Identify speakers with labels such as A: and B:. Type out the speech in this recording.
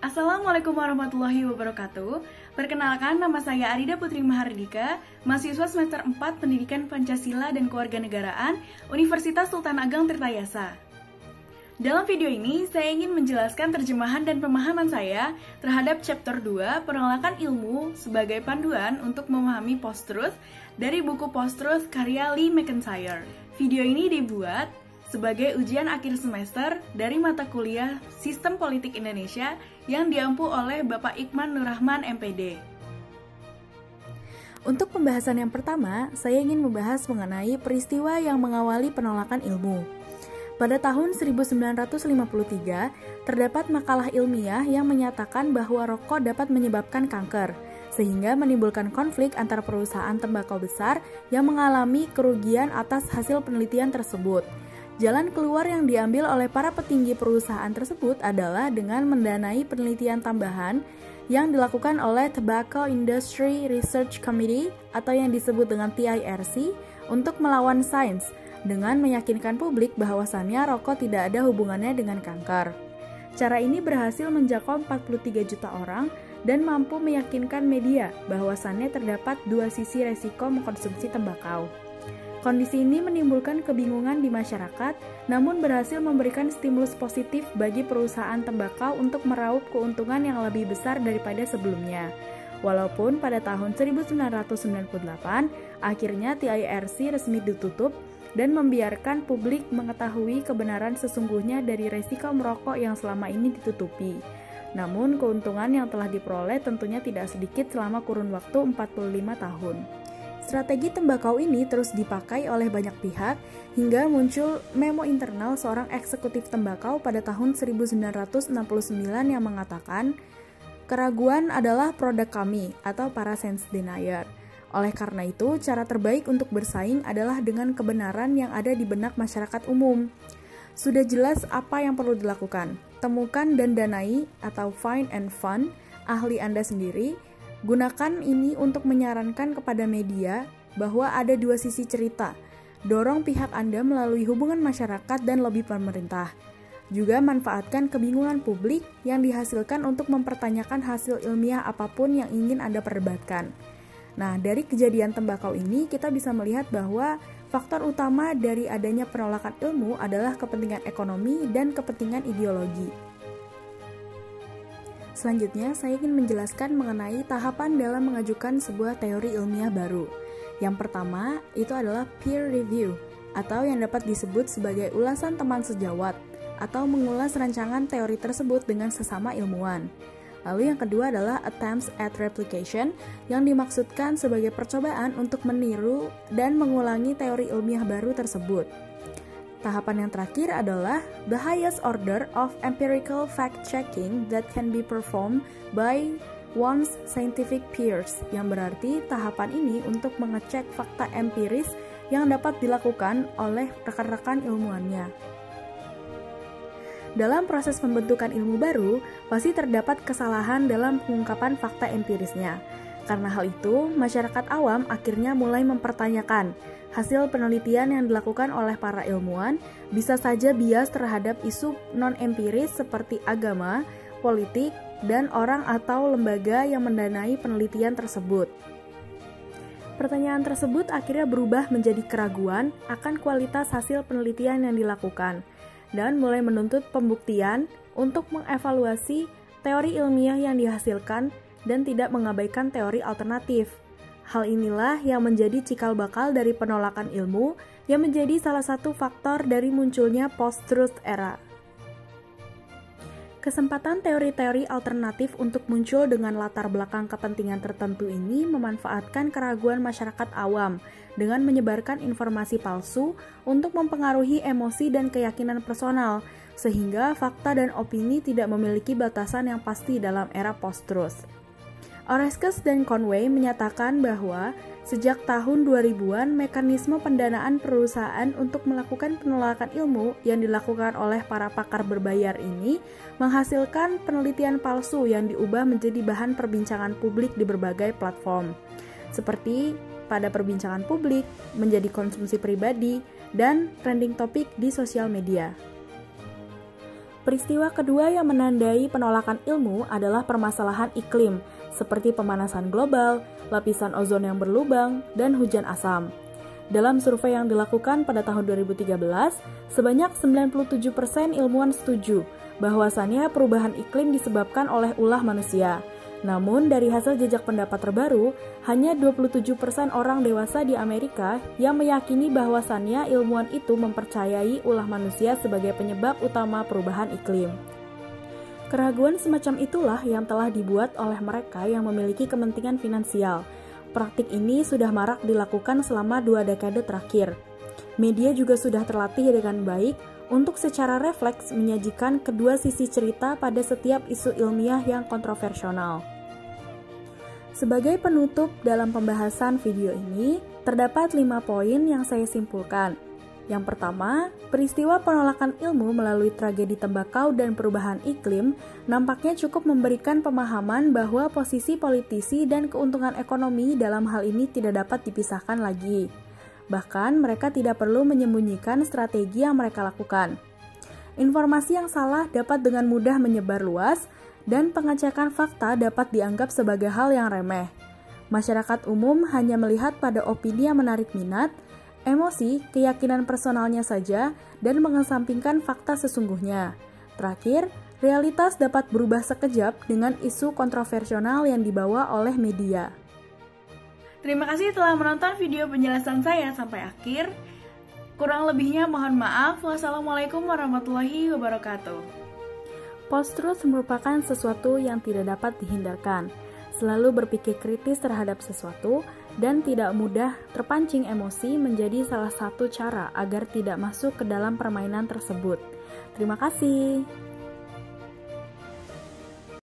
A: Assalamualaikum warahmatullahi wabarakatuh. Perkenalkan, nama saya Arida Putri Mahardika, mahasiswa semester 4 Pendidikan Pancasila dan Kewarganegaraan, Universitas Sultan Ageng Tirtayasa. Dalam video ini, saya ingin menjelaskan terjemahan dan pemahaman saya terhadap chapter 2, Penolakan Ilmu sebagai panduan untuk memahami post-truth dari buku Post-Truth karya Lee McIntyre. Video ini dibuat sebagai ujian akhir semester dari mata kuliah Sistem Politik Indonesia yang diampu oleh Bapak Iqman Nurrahman MPD.
B: Untuk pembahasan yang pertama, saya ingin membahas mengenai peristiwa yang mengawali penolakan ilmu. Pada tahun 1953, terdapat makalah ilmiah yang menyatakan bahwa rokok dapat menyebabkan kanker, sehingga menimbulkan konflik antara perusahaan tembakau besar yang mengalami kerugian atas hasil penelitian tersebut. Jalan keluar yang diambil oleh para petinggi perusahaan tersebut adalah dengan mendanai penelitian tambahan yang dilakukan oleh Tobacco Industry Research Committee atau yang disebut dengan TIRC untuk melawan sains dengan meyakinkan publik bahwasannya rokok tidak ada hubungannya dengan kanker. Cara ini berhasil menjangkau 43 juta orang dan mampu meyakinkan media bahwasannya terdapat dua sisi resiko mengkonsumsi tembakau. Kondisi ini menimbulkan kebingungan di masyarakat, namun berhasil memberikan stimulus positif bagi perusahaan tembakau untuk meraup keuntungan yang lebih besar daripada sebelumnya. Walaupun pada tahun 1998, akhirnya TIRC resmi ditutup dan membiarkan publik mengetahui kebenaran sesungguhnya dari resiko merokok yang selama ini ditutupi. Namun, keuntungan yang telah diperoleh tentunya tidak sedikit selama kurun waktu 45 tahun. Strategi tembakau ini terus dipakai oleh banyak pihak hingga muncul memo internal seorang eksekutif tembakau pada tahun 1969 yang mengatakan, "Keraguan adalah produk kami," atau para sense denier. Oleh karena itu, cara terbaik untuk bersaing adalah dengan kebenaran yang ada di benak masyarakat umum. Sudah jelas apa yang perlu dilakukan. Temukan dan danai atau find and fund ahli Anda sendiri. Gunakan ini untuk menyarankan kepada media bahwa ada dua sisi cerita. Dorong pihak Anda melalui hubungan masyarakat dan lobi pemerintah. Juga manfaatkan kebingungan publik yang dihasilkan untuk mempertanyakan hasil ilmiah apapun yang ingin Anda perdebatkan. Nah, dari kejadian tembakau ini kita bisa melihat bahwa faktor utama dari adanya penolakan ilmu adalah kepentingan ekonomi dan kepentingan ideologi. Selanjutnya, saya ingin menjelaskan mengenai tahapan dalam mengajukan sebuah teori ilmiah baru. Yang pertama, itu adalah peer review, atau yang dapat disebut sebagai ulasan teman sejawat, atau mengulas rancangan teori tersebut dengan sesama ilmuwan. Lalu yang kedua adalah attempts at replication, yang dimaksudkan sebagai percobaan untuk meniru dan mengulangi teori ilmiah baru tersebut. Tahapan yang terakhir adalah the highest order of empirical fact-checking that can be performed by one's scientific peers, yang berarti tahapan ini untuk mengecek fakta empiris yang dapat dilakukan oleh rekan-rekan ilmuwannya. Dalam proses pembentukan ilmu baru, pasti terdapat kesalahan dalam pengungkapan fakta empirisnya. Karena hal itu, masyarakat awam akhirnya mulai mempertanyakan hasil penelitian yang dilakukan oleh para ilmuwan bisa saja bias terhadap isu non-empiris seperti agama, politik, dan orang atau lembaga yang mendanai penelitian tersebut. Pertanyaan tersebut akhirnya berubah menjadi keraguan akan kualitas hasil penelitian yang dilakukan, dan mulai menuntut pembuktian untuk mengevaluasi teori ilmiah yang dihasilkan dan tidak mengabaikan teori alternatif. Hal inilah yang menjadi cikal bakal dari penolakan ilmu yang menjadi salah satu faktor dari munculnya post-truth era. Kesempatan teori-teori alternatif untuk muncul dengan latar belakang kepentingan tertentu ini memanfaatkan keraguan masyarakat awam dengan menyebarkan informasi palsu untuk mempengaruhi emosi dan keyakinan personal, sehingga fakta dan opini tidak memiliki batasan yang pasti dalam era post-truth. Oreskes dan Conway menyatakan bahwa sejak tahun 2000-an mekanisme pendanaan perusahaan untuk melakukan penolakan ilmu yang dilakukan oleh para pakar berbayar ini menghasilkan penelitian palsu yang diubah menjadi bahan perbincangan publik di berbagai platform, seperti pada perbincangan publik, menjadi konsumsi pribadi, dan trending topik di sosial media. Peristiwa kedua yang menandai penolakan ilmu adalah permasalahan iklim, seperti pemanasan global, lapisan ozon yang berlubang, dan hujan asam. Dalam survei yang dilakukan pada tahun 2013, sebanyak 97% ilmuwan setuju bahwasannya perubahan iklim disebabkan oleh ulah manusia. Namun, dari hasil jejak pendapat terbaru, hanya 27% orang dewasa di Amerika yang meyakini bahwasannya ilmuwan itu mempercayai ulah manusia sebagai penyebab utama perubahan iklim. Keraguan semacam itulah yang telah dibuat oleh mereka yang memiliki kepentingan finansial. Praktik ini sudah marak dilakukan selama 2 dekade terakhir. Media juga sudah terlatih dengan baik untuk secara refleks menyajikan kedua sisi cerita pada setiap isu ilmiah yang kontroversial. Sebagai penutup dalam pembahasan video ini, terdapat 5 poin yang saya simpulkan. Yang pertama, peristiwa penolakan ilmu melalui tragedi tembakau dan perubahan iklim nampaknya cukup memberikan pemahaman bahwa posisi politisi dan keuntungan ekonomi dalam hal ini tidak dapat dipisahkan lagi. Bahkan, mereka tidak perlu menyembunyikan strategi yang mereka lakukan. Informasi yang salah dapat dengan mudah menyebar luas, dan pengecekan fakta dapat dianggap sebagai hal yang remeh. Masyarakat umum hanya melihat pada opini yang menarik minat, emosi, keyakinan personalnya saja, dan mengesampingkan fakta sesungguhnya. Terakhir, realitas dapat berubah sekejap dengan isu kontroversial yang dibawa oleh media.
A: Terima kasih telah menonton video penjelasan saya sampai akhir. Kurang lebihnya mohon maaf. Wassalamualaikum warahmatullahi wabarakatuh.
B: Post-truth merupakan sesuatu yang tidak dapat dihindarkan. Selalu berpikir kritis terhadap sesuatu dan tidak mudah terpancing emosi menjadi salah satu cara agar tidak masuk ke dalam permainan tersebut. Terima kasih.